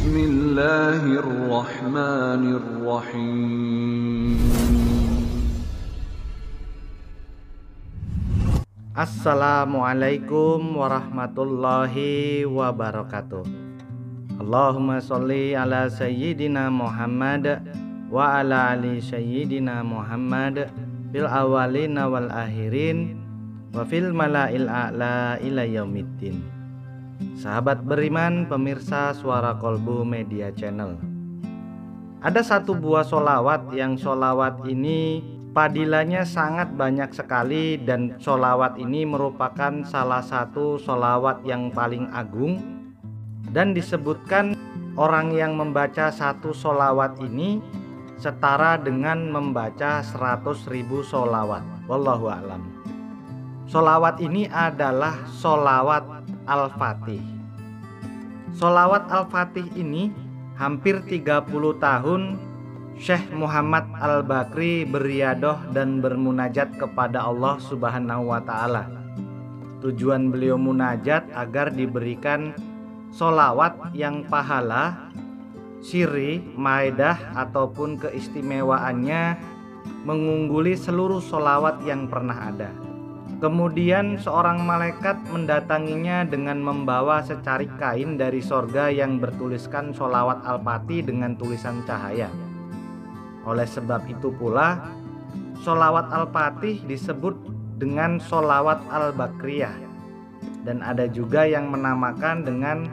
Bismillahirrahmanirrahim. Assalamualaikum warahmatullahi wabarakatuh. Allahumma sholli ala sayyidina Muhammad wa ala ali sayyidina Muhammad fil awalina wal akhirin wa fil mala'il a'la ila yaumiddin. Sahabat beriman, pemirsa Suara Kolbu Media Channel. Ada satu buah sholawat yang sholawat ini fadilahnya sangat banyak sekali, dan sholawat ini merupakan salah satu sholawat yang paling agung, dan disebutkan orang yang membaca satu sholawat ini setara dengan membaca 100.000 sholawat. Wallahu a'lam. Sholawat ini adalah sholawat Al-Fatih. Sholawat Al-Fatih ini hampir 30 tahun Syekh Muhammad Al-Bakri beriadoh dan bermunajat kepada Allah Subhanahu wa Ta'ala. Tujuan beliau munajat agar diberikan sholawat yang pahala, siri, maedah ataupun keistimewaannya mengungguli seluruh sholawat yang pernah ada. Kemudian seorang malaikat mendatanginya dengan membawa secarik kain dari sorga yang bertuliskan sholawat Al-Fatih dengan tulisan cahaya. Oleh sebab itu pula sholawat Al-Fatih disebut dengan sholawat Al-Bakriyah, dan ada juga yang menamakan dengan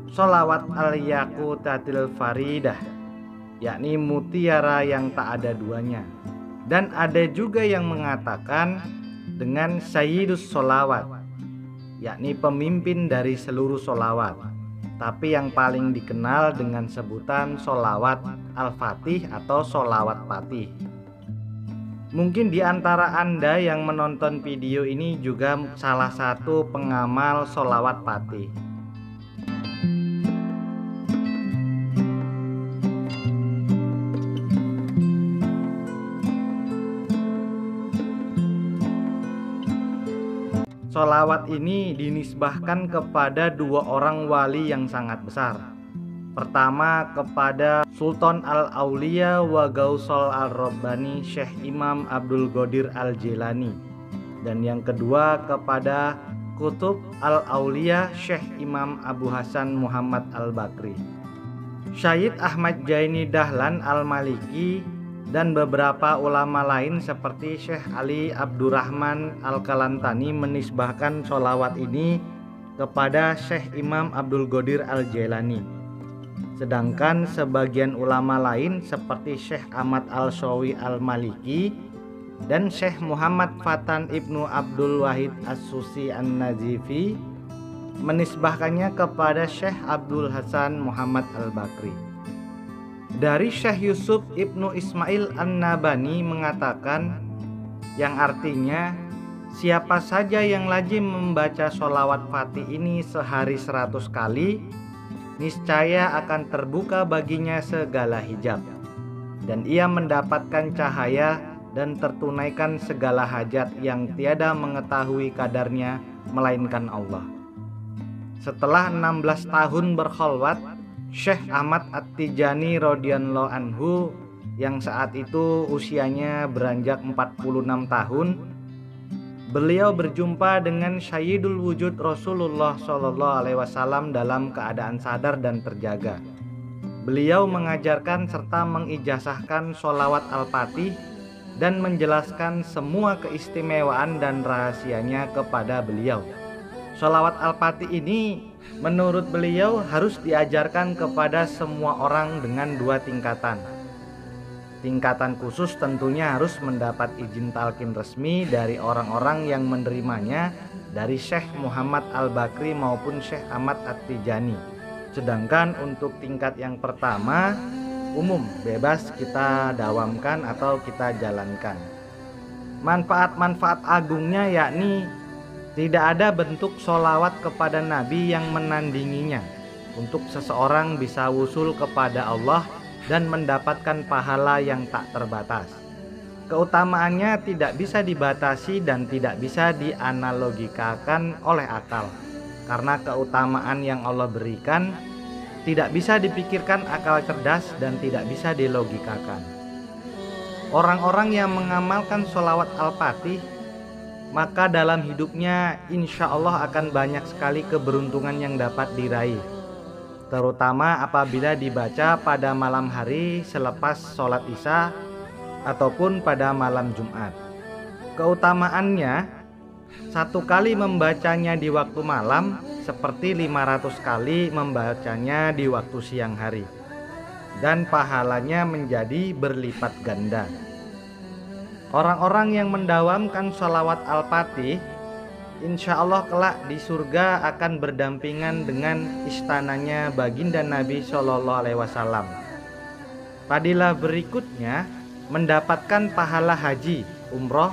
sholawat Al-Yaqutatil Faridah, yakni mutiara yang tak ada duanya. Dan ada juga yang mengatakan dengan Sayyidus Sholawat, yakni pemimpin dari seluruh sholawat, tapi yang paling dikenal dengan sebutan sholawat Al-Fatih atau sholawat Fatih. Mungkin di antara Anda yang menonton video ini juga salah satu pengamal sholawat Fatih. Sholawat ini dinisbahkan kepada dua orang wali yang sangat besar. Pertama kepada Sultan Al-Auliya wa Gausol Al-Rabbani Syekh Imam Abdul Qadir Al-Jilani, dan yang kedua kepada Kutub Al-Auliya Syekh Imam Abu Hasan Muhammad Al-Bakri. Syahid Ahmad Jaini Dahlan Al-Maliki dan beberapa ulama lain seperti Syekh Ali Abdurrahman Al-Kalantani menisbahkan sholawat ini kepada Syekh Imam Abdul Qadir Al-Jilani. Sedangkan sebagian ulama lain seperti Syekh Ahmad Al-Shawi Al-Maliki dan Syekh Muhammad Fatan Ibnu Abdul Wahid As-Susi An-Nazifi menisbahkannya kepada Syekh Abdul Hasan Muhammad Al-Bakri. Dari Syekh Yusuf Ibnu Ismail An-Nabani mengatakan, yang artinya siapa saja yang lazim membaca sholawat Fatih ini sehari 100 kali, niscaya akan terbuka baginya segala hijab, dan ia mendapatkan cahaya dan tertunaikan segala hajat yang tiada mengetahui kadarnya melainkan Allah. Setelah 16 tahun berkholwat, Syekh Ahmad At-Tijani radhiyallahu anhu yang saat itu usianya beranjak 46 tahun, beliau berjumpa dengan Sayyidul Wujud Rasulullah Shallallahu Alaihi Wasallam dalam keadaan sadar dan terjaga. Beliau mengajarkan serta mengijazahkan sholawat Al-Fatih dan menjelaskan semua keistimewaan dan rahasianya kepada beliau. Sholawat Al-Fatih ini menurut beliau harus diajarkan kepada semua orang dengan dua tingkatan. Tingkatan khusus tentunya harus mendapat izin talqin resmi dari orang-orang yang menerimanya dari Syekh Muhammad Al-Bakri maupun Syekh Ahmad At-Tijani. Sedangkan untuk tingkat yang pertama umum, bebas kita dawamkan atau kita jalankan. Manfaat-manfaat agungnya yakni tidak ada bentuk sholawat kepada Nabi yang menandinginya untuk seseorang bisa wusul kepada Allah dan mendapatkan pahala yang tak terbatas. Keutamaannya tidak bisa dibatasi dan tidak bisa dianalogikakan oleh akal, karena keutamaan yang Allah berikan tidak bisa dipikirkan akal cerdas dan tidak bisa dilogikakan. Orang-orang yang mengamalkan sholawat Al-Fatih, maka dalam hidupnya insya Allah akan banyak sekali keberuntungan yang dapat diraih, terutama apabila dibaca pada malam hari selepas sholat isya ataupun pada malam Jumat. Keutamaannya, 1 kali membacanya di waktu malam seperti 500 kali membacanya di waktu siang hari, dan pahalanya menjadi berlipat ganda. Orang-orang yang mendawamkan sholawat Al-Fatih, insya Allah kelak di surga akan berdampingan dengan istananya baginda Nabi Shallallahu Alaihi Wasallam. Fadilah berikutnya mendapatkan pahala haji, umroh,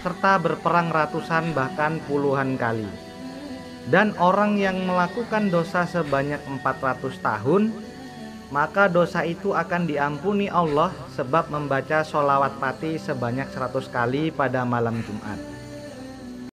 serta berperang ratusan bahkan puluhan kali. Dan orang yang melakukan dosa sebanyak 400 tahun, maka dosa itu akan diampuni Allah sebab membaca sholawat Fatih sebanyak 100 kali pada malam Jumat.